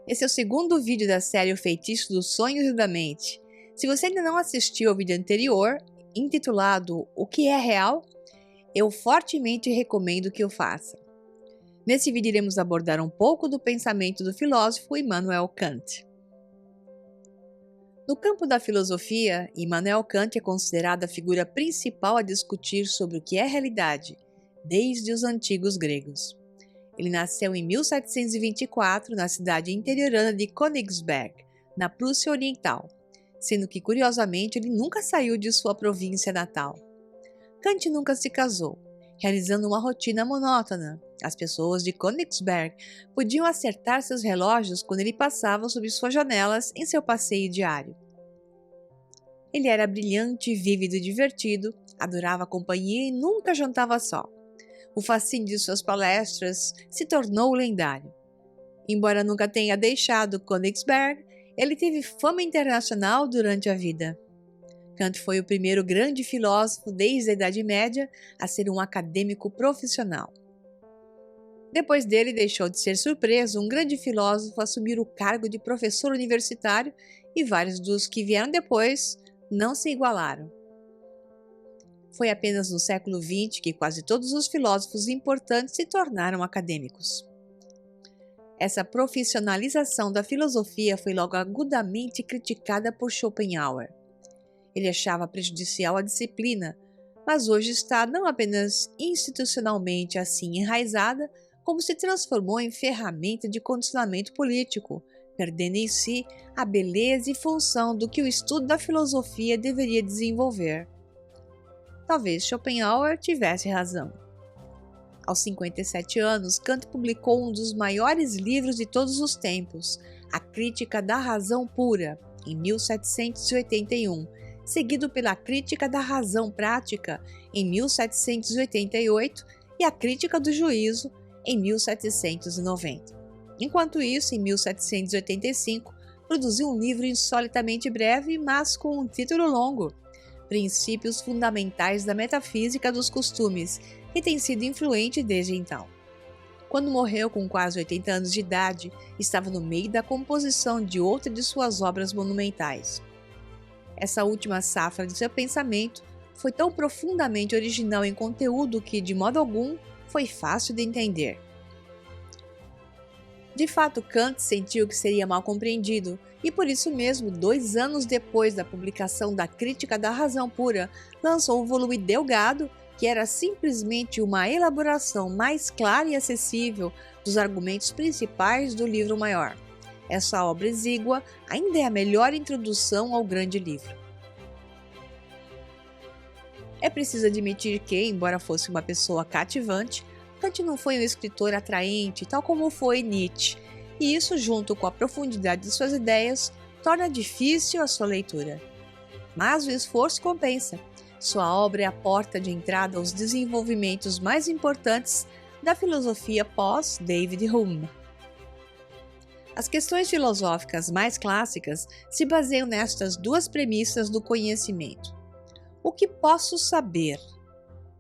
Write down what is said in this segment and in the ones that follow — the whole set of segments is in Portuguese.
Esse é o segundo vídeo da série O Feitiço dos Sonhos e da Mente. Se você ainda não assistiu ao vídeo anterior, intitulado O que é real, eu fortemente recomendo que o faça. Nesse vídeo iremos abordar um pouco do pensamento do filósofo Immanuel Kant. No campo da filosofia, Immanuel Kant é considerado a figura principal a discutir sobre o que é realidade, desde os antigos gregos. Ele nasceu em 1724 na cidade interiorana de Königsberg, na Prússia Oriental, sendo que, curiosamente, ele nunca saiu de sua província natal. Kant nunca se casou, realizando uma rotina monótona. As pessoas de Königsberg podiam acertar seus relógios quando ele passava sob suas janelas em seu passeio diário. Ele era brilhante, vívido e divertido, adorava a companhia e nunca jantava só. O fascínio de suas palestras se tornou lendário. Embora nunca tenha deixado Königsberg, ele teve fama internacional durante a vida. Kant foi o primeiro grande filósofo desde a Idade Média a ser um acadêmico profissional. Depois dele, deixou de ser surpreso um grande filósofo assumir o cargo de professor universitário e vários dos que vieram depois não se igualaram. Foi apenas no século XX que quase todos os filósofos importantes se tornaram acadêmicos. Essa profissionalização da filosofia foi logo agudamente criticada por Schopenhauer. Ele achava prejudicial a disciplina, mas hoje está não apenas institucionalmente assim enraizada, como se transformou em ferramenta de condicionamento político, perdendo em si a beleza e função do que o estudo da filosofia deveria desenvolver. Talvez Schopenhauer tivesse razão. Aos 57 anos, Kant publicou um dos maiores livros de todos os tempos, A Crítica da Razão Pura, em 1781, seguido pela Crítica da Razão Prática, em 1788, e A Crítica do Juízo, em 1790. Enquanto isso, em 1785, produziu um livro insolitamente breve, mas com um título longo, Princípios Fundamentais da Metafísica dos Costumes, que tem sido influente desde então. Quando morreu com quase 80 anos de idade, estava no meio da composição de outra de suas obras monumentais. Essa última safra de seu pensamento foi tão profundamente original em conteúdo que, de modo algum, foi fácil de entender. De fato, Kant sentiu que seria mal compreendido e, por isso mesmo, 2 anos depois da publicação da Crítica da Razão Pura, lançou um volume delgado que era simplesmente uma elaboração mais clara e acessível dos argumentos principais do livro maior. Essa obra exígua ainda é a melhor introdução ao grande livro. É preciso admitir que, embora fosse uma pessoa cativante, Kant não foi um escritor atraente, tal como foi Nietzsche, e isso, junto com a profundidade de suas ideias, torna difícil a sua leitura. Mas o esforço compensa. Sua obra é a porta de entrada aos desenvolvimentos mais importantes da filosofia pós-David Hume. As questões filosóficas mais clássicas se baseiam nestas duas premissas do conhecimento. O que posso saber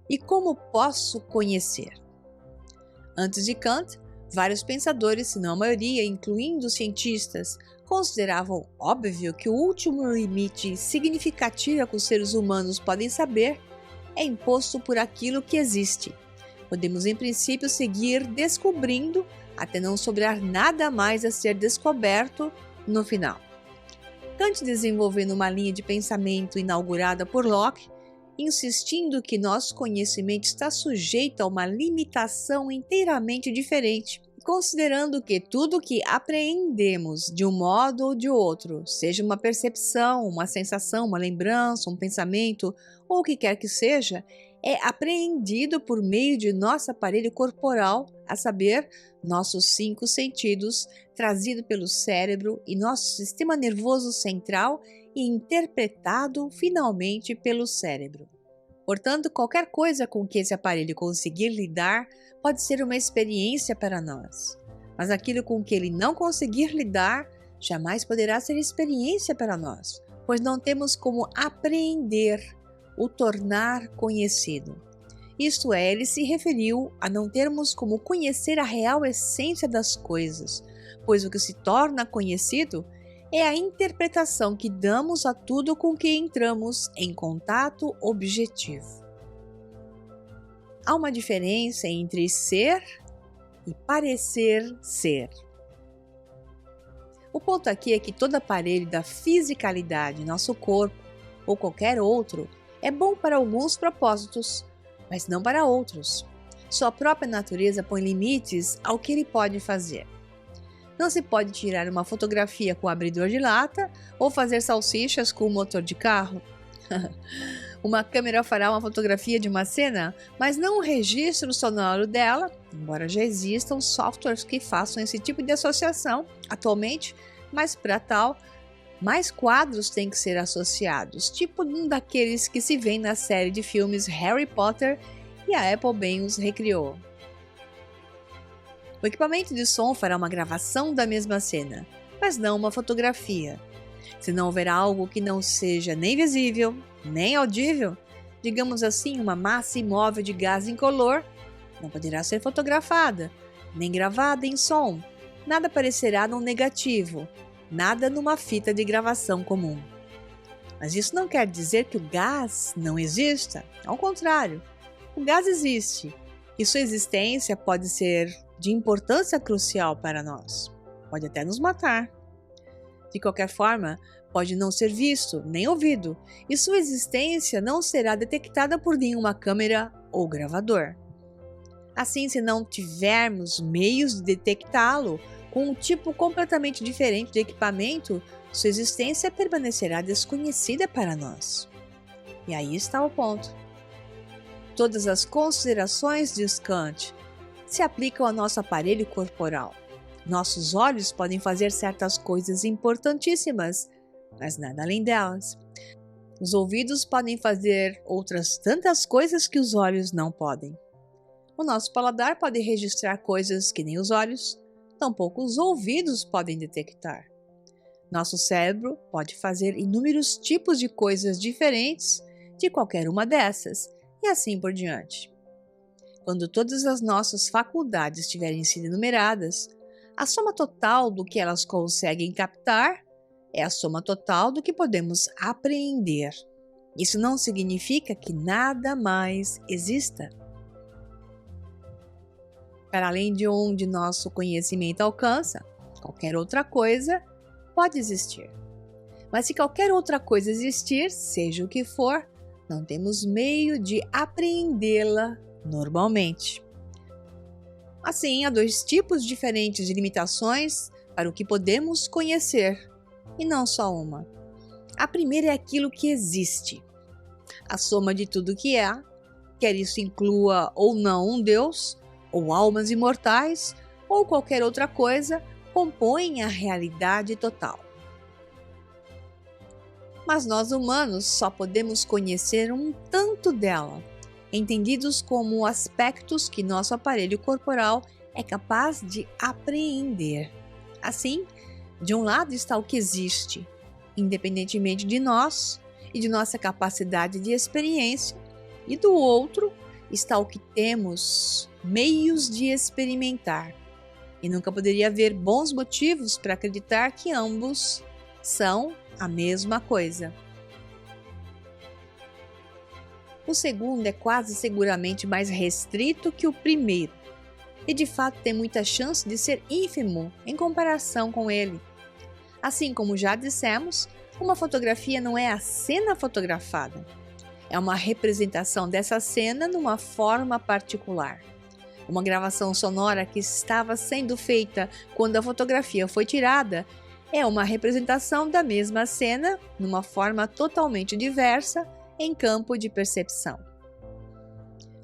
e como posso conhecer? Antes de Kant, vários pensadores, se não a maioria, incluindo cientistas, consideravam óbvio que o último limite significativo que os seres humanos podem saber é imposto por aquilo que existe. Podemos, em princípio, seguir descobrindo até não sobrar nada mais a ser descoberto no final. Kant, desenvolvendo uma linha de pensamento inaugurada por Locke, insistindo que nosso conhecimento está sujeito a uma limitação inteiramente diferente, considerando que tudo que apreendemos de um modo ou de outro, seja uma percepção, uma sensação, uma lembrança, um pensamento ou o que quer que seja, é apreendido por meio de nosso aparelho corporal, a saber, nossos 5 sentidos, trazido pelo cérebro e nosso sistema nervoso central e interpretado finalmente pelo cérebro. Portanto, qualquer coisa com que esse aparelho conseguir lidar pode ser uma experiência para nós. Mas aquilo com que ele não conseguir lidar jamais poderá ser experiência para nós, pois não temos como apreender, o tornar conhecido. Isto é, ele se referiu a não termos como conhecer a real essência das coisas, pois o que se torna conhecido é a interpretação que damos a tudo com que entramos em contato objetivo. Há uma diferença entre ser e parecer ser. O ponto aqui é que todo aparelho da fisicalidade, nosso corpo ou qualquer outro, é bom para alguns propósitos, mas não para outros. Sua própria natureza põe limites ao que ele pode fazer. Não se pode tirar uma fotografia com abridor de lata ou fazer salsichas com o motor de carro. Uma câmera fará uma fotografia de uma cena, mas não o registro sonoro dela, embora já existam softwares que façam esse tipo de associação atualmente, mas para tal, mais quadros têm que ser associados, tipo um daqueles que se vê na série de filmes Harry Potter e a Apple bem os recriou. O equipamento de som fará uma gravação da mesma cena, mas não uma fotografia. Se não houver algo que não seja nem visível, nem audível, digamos assim, uma massa imóvel de gás incolor, não poderá ser fotografada, nem gravada em som. Nada aparecerá num negativo, nada numa fita de gravação comum. Mas isso não quer dizer que o gás não exista. Ao contrário, o gás existe e sua existência pode ser de importância crucial para nós. Pode até nos matar. De qualquer forma, pode não ser visto nem ouvido e sua existência não será detectada por nenhuma câmera ou gravador. Assim, se não tivermos meios de detectá-lo com um tipo completamente diferente de equipamento, sua existência permanecerá desconhecida para nós. E aí está o ponto. Todas as considerações de Kant se aplicam ao nosso aparelho corporal. Nossos olhos podem fazer certas coisas importantíssimas, mas nada além delas. Os ouvidos podem fazer outras tantas coisas que os olhos não podem. O nosso paladar pode registrar coisas que nem os olhos, tampouco os ouvidos podem detectar. Nosso cérebro pode fazer inúmeros tipos de coisas diferentes de qualquer uma dessas, e assim por diante. Quando todas as nossas faculdades tiverem sido enumeradas, a soma total do que elas conseguem captar é a soma total do que podemos apreender. Isso não significa que nada mais exista. Para além de onde nosso conhecimento alcança, qualquer outra coisa pode existir. Mas se qualquer outra coisa existir, seja o que for, não temos meio de apreendê-la normalmente. Assim, há dois tipos diferentes de limitações para o que podemos conhecer, e não só uma. A primeira é aquilo que existe. A soma de tudo que é, quer isso inclua ou não um Deus, ou almas imortais, ou qualquer outra coisa, compõem a realidade total. Mas nós humanos só podemos conhecer um tanto dela, entendidos como aspectos que nosso aparelho corporal é capaz de apreender. Assim, de um lado está o que existe, independentemente de nós e de nossa capacidade de experiência, e do outro está o que temos meios de experimentar. E nunca poderia haver bons motivos para acreditar que ambos são a mesma coisa. O segundo é quase seguramente mais restrito que o primeiro, e de fato tem muita chance de ser ínfimo em comparação com ele. Assim como já dissemos, uma fotografia não é a cena fotografada, é uma representação dessa cena numa forma particular. Uma gravação sonora que estava sendo feita quando a fotografia foi tirada é uma representação da mesma cena numa forma totalmente diversa em campo de percepção.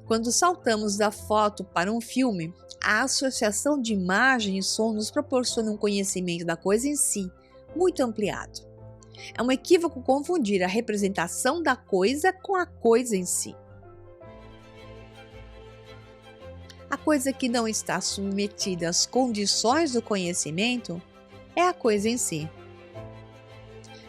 Quando saltamos da foto para um filme, a associação de imagem e som nos proporciona um conhecimento da coisa em si muito ampliado. É um equívoco confundir a representação da coisa com a coisa em si. A coisa que não está submetida às condições do conhecimento é a coisa em si.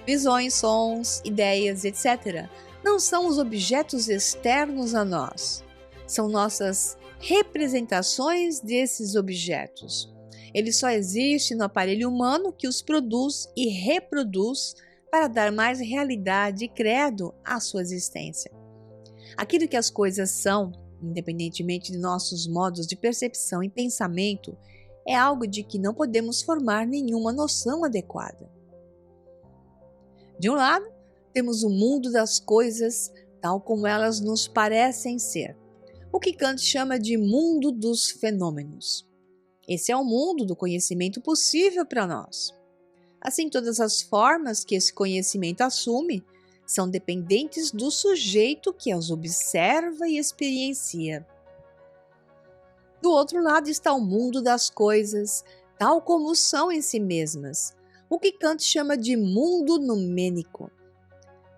Visões, sons, ideias, etc., não são os objetos externos a nós, são nossas representações desses objetos. Ele só existe no aparelho humano que os produz e reproduz para dar mais realidade e credo à sua existência. Aquilo que as coisas são, independentemente de nossos modos de percepção e pensamento, é algo de que não podemos formar nenhuma noção adequada. De um lado, temos o mundo das coisas tal como elas nos parecem ser, o que Kant chama de mundo dos fenômenos. Esse é o mundo do conhecimento possível para nós. Assim, todas as formas que esse conhecimento assume são dependentes do sujeito que as observa e experiencia. Do outro lado está o mundo das coisas, tal como são em si mesmas, o que Kant chama de mundo numênico.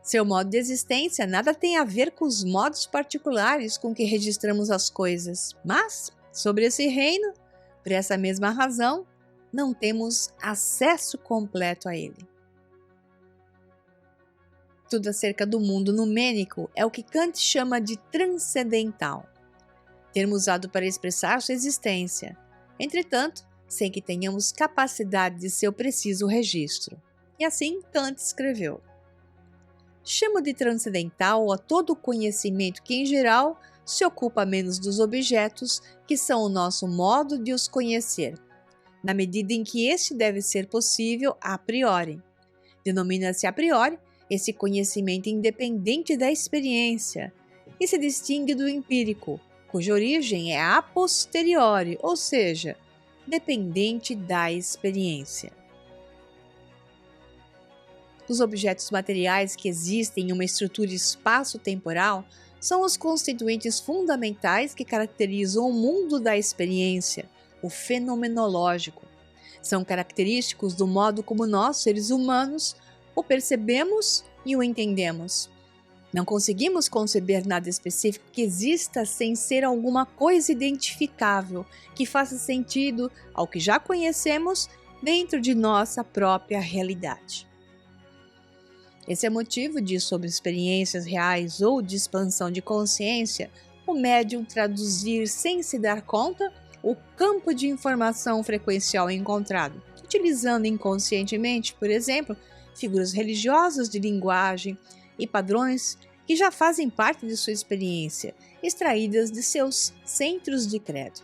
Seu modo de existência nada tem a ver com os modos particulares com que registramos as coisas, mas, sobre esse reino, por essa mesma razão, não temos acesso completo a ele. Tudo acerca do mundo numênico é o que Kant chama de transcendental, termo usado para expressar sua existência, entretanto, sem que tenhamos capacidade de seu preciso registro. E assim Kant escreveu: chamo de transcendental a todo o conhecimento que, em geral, se ocupa menos dos objetos, que são o nosso modo de os conhecer, na medida em que este deve ser possível a priori. Denomina-se a priori esse conhecimento independente da experiência e se distingue do empírico, cuja origem é a posteriori, ou seja, dependente da experiência. Os objetos materiais que existem em uma estrutura espaço-temporal são os constituintes fundamentais que caracterizam o mundo da experiência, o fenomenológico. São característicos do modo como nós, seres humanos, o percebemos e o entendemos. Não conseguimos conceber nada específico que exista sem ser alguma coisa identificável, que faça sentido ao que já conhecemos dentro de nossa própria realidade. Esse é o motivo de, sobre experiências reais ou de expansão de consciência, o médium traduzir sem se dar conta o campo de informação frequencial encontrado, utilizando inconscientemente, por exemplo, figuras religiosas de linguagem e padrões que já fazem parte de sua experiência, extraídas de seus centros de credo.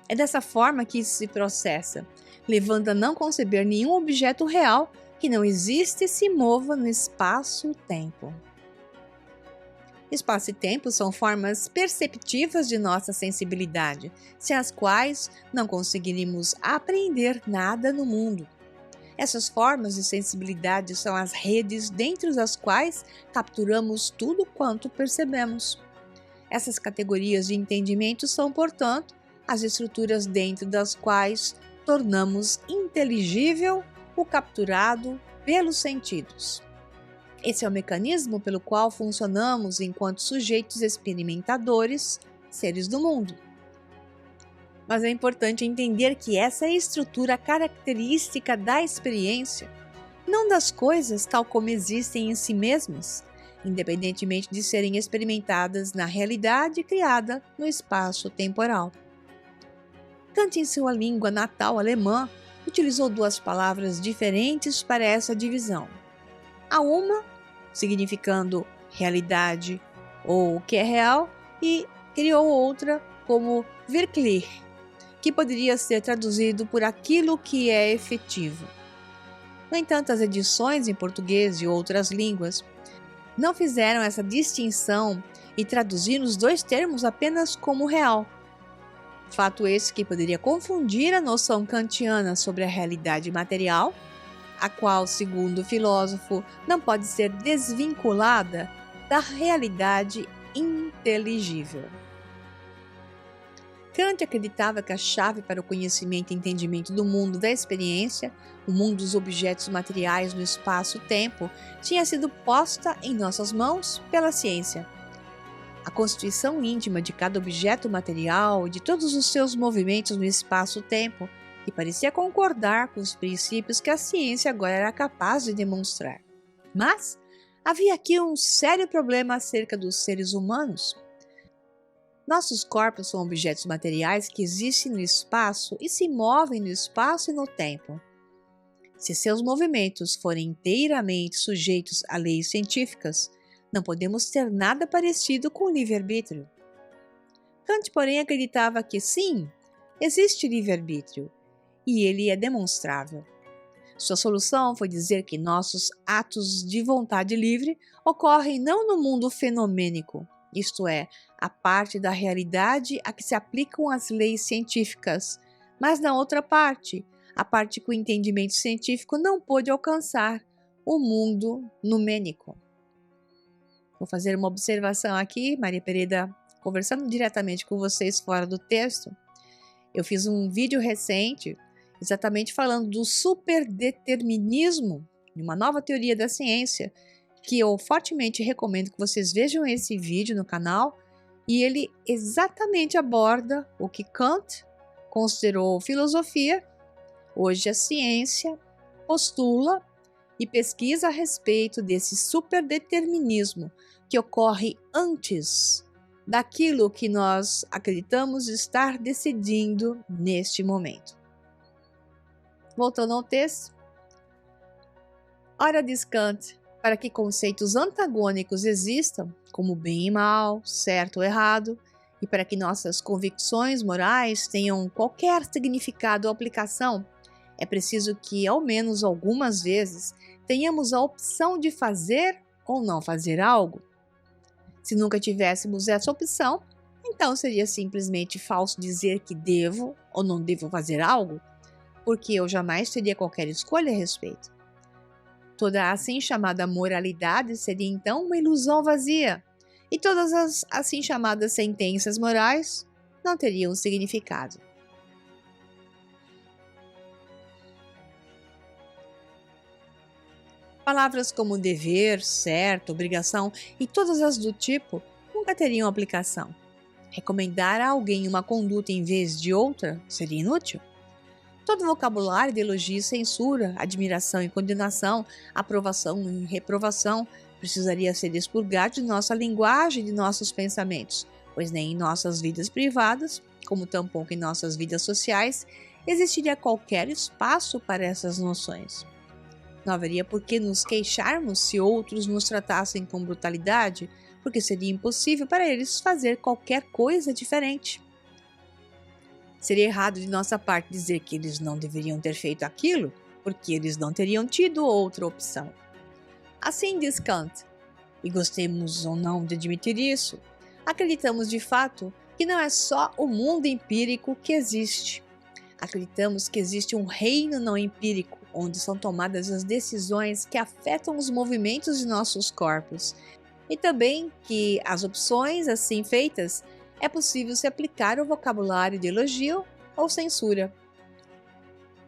É dessa forma que isso se processa, levando a não conceber nenhum objeto real que não existe e se mova no espaço-tempo. Espaço e tempo são formas perceptivas de nossa sensibilidade, sem as quais não conseguiríamos apreender nada no mundo. Essas formas de sensibilidade são as redes dentro das quais capturamos tudo quanto percebemos. Essas categorias de entendimento são, portanto, as estruturas dentro das quais tornamos inteligível o capturado pelos sentidos. Esse é o mecanismo pelo qual funcionamos enquanto sujeitos experimentadores, seres do mundo. Mas é importante entender que essa é a estrutura característica da experiência, não das coisas tal como existem em si mesmas, independentemente de serem experimentadas na realidade criada no espaço temporal. Kant, em sua língua natal alemã, utilizou duas palavras diferentes para essa divisão. A uma, significando realidade ou o que é real, e criou outra como wirklich, que poderia ser traduzido por aquilo que é efetivo. No entanto, as edições em português e outras línguas não fizeram essa distinção e traduziram os dois termos apenas como real. Fato esse que poderia confundir a noção kantiana sobre a realidade material, a qual, segundo o filósofo, não pode ser desvinculada da realidade inteligível. Kant acreditava que a chave para o conhecimento e entendimento do mundo da experiência, o mundo dos objetos materiais no espaço-tempo, tinha sido posta em nossas mãos pela ciência. A constituição íntima de cada objeto material e de todos os seus movimentos no espaço-tempo, que parecia concordar com os princípios que a ciência agora era capaz de demonstrar. Mas havia aqui um sério problema acerca dos seres humanos. Nossos corpos são objetos materiais que existem no espaço e se movem no espaço e no tempo. Se seus movimentos forem inteiramente sujeitos a leis científicas, não podemos ter nada parecido com o livre-arbítrio. Kant, porém, acreditava que sim, existe livre-arbítrio, e ele é demonstrável. Sua solução foi dizer que nossos atos de vontade livre ocorrem não no mundo fenomênico, isto é, a parte da realidade a que se aplicam as leis científicas, mas na outra parte, a parte que o entendimento científico não pôde alcançar, o mundo numênico. Vou fazer uma observação aqui, Maria Pereira, conversando diretamente com vocês fora do texto. Eu fiz um vídeo recente, exatamente falando do superdeterminismo, de uma nova teoria da ciência, que eu fortemente recomendo que vocês vejam esse vídeo no canal, e ele exatamente aborda o que Kant considerou filosofia, hoje a ciência postula e pesquisa a respeito desse superdeterminismo que ocorre antes daquilo que nós acreditamos estar decidindo neste momento. Voltando ao texto. Ora, diz Kant, para que conceitos antagônicos existam, como bem e mal, certo ou errado, e para que nossas convicções morais tenham qualquer significado ou aplicação, é preciso que, ao menos algumas vezes, tenhamos a opção de fazer ou não fazer algo. Se nunca tivéssemos essa opção, então seria simplesmente falso dizer que devo ou não devo fazer algo, porque eu jamais teria qualquer escolha a respeito. Toda a assim chamada moralidade seria então uma ilusão vazia, e todas as assim chamadas sentenças morais não teriam significado. Palavras como dever, certo, obrigação e todas as do tipo nunca teriam aplicação. Recomendar a alguém uma conduta em vez de outra seria inútil. Todo vocabulário de elogio e censura, admiração e condenação, aprovação e reprovação precisaria ser expurgado de nossa linguagem e de nossos pensamentos, pois nem em nossas vidas privadas, como tampouco em nossas vidas sociais, existiria qualquer espaço para essas noções. Não haveria por que nos queixarmos se outros nos tratassem com brutalidade, porque seria impossível para eles fazer qualquer coisa diferente. Seria errado de nossa parte dizer que eles não deveriam ter feito aquilo, porque eles não teriam tido outra opção. Assim diz Kant, e gostemos ou não de admitir isso, acreditamos de fato que não é só o mundo empírico que existe. Acreditamos que existe um reino não empírico, onde são tomadas as decisões que afetam os movimentos de nossos corpos, e também que as opções assim feitas é possível se aplicar o vocabulário de elogio ou censura.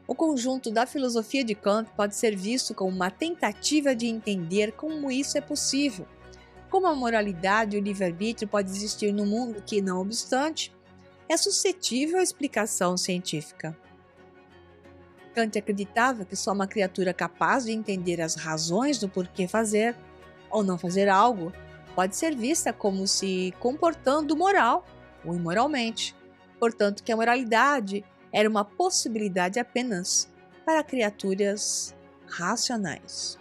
O conjunto da filosofia de Kant pode ser visto como uma tentativa de entender como isso é possível, como a moralidade e o livre-arbítrio podem existir no mundo que, não obstante, é suscetível à explicação científica. Kant acreditava que só uma criatura capaz de entender as razões do porquê fazer ou não fazer algo pode ser vista como se comportando moral ou imoralmente, portanto que a moralidade era uma possibilidade apenas para criaturas racionais.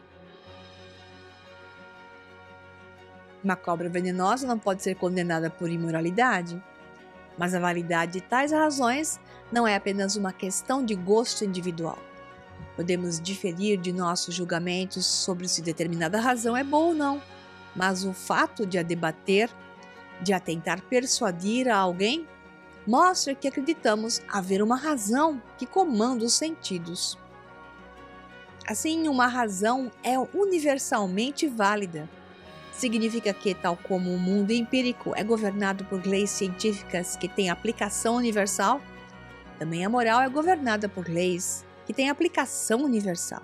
Uma cobra venenosa não pode ser condenada por imoralidade, mas a validade de tais razões não é apenas uma questão de gosto individual. Podemos diferir de nossos julgamentos sobre se determinada razão é boa ou não, mas o fato de a debater, de a tentar persuadir a alguém, mostra que acreditamos haver uma razão que comanda os sentidos. Assim, uma razão é universalmente válida. Significa que, tal como o mundo empírico é governado por leis científicas que têm aplicação universal, também a moral é governada por leis que têm aplicação universal.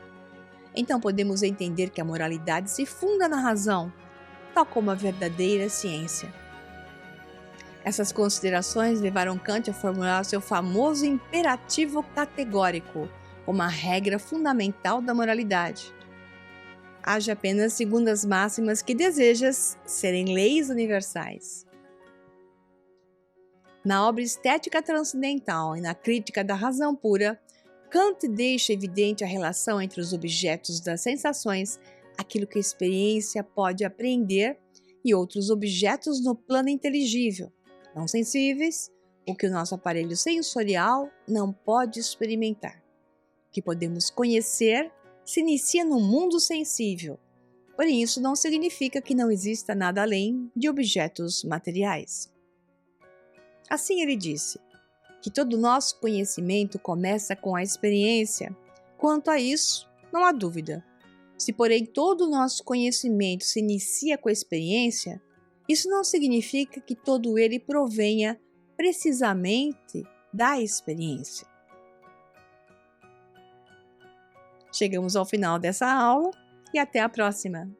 Então podemos entender que a moralidade se funda na razão, tal como a verdadeira ciência. Essas considerações levaram Kant a formular seu famoso imperativo categórico como a regra fundamental da moralidade. Age apenas segundo as máximas que desejas serem leis universais. Na obra Estética Transcendental e na Crítica da Razão Pura, Kant deixa evidente a relação entre os objetos das sensações, aquilo que a experiência pode apreender, e outros objetos no plano inteligível, não sensíveis, o que o nosso aparelho sensorial não pode experimentar. O que podemos conhecer se inicia no mundo sensível, porém isso não significa que não exista nada além de objetos materiais. Assim ele disse, que todo o nosso conhecimento começa com a experiência. Quanto a isso, não há dúvida. Se, porém, todo o nosso conhecimento se inicia com a experiência, isso não significa que todo ele provenha precisamente da experiência. Chegamos ao final dessa aula e até a próxima!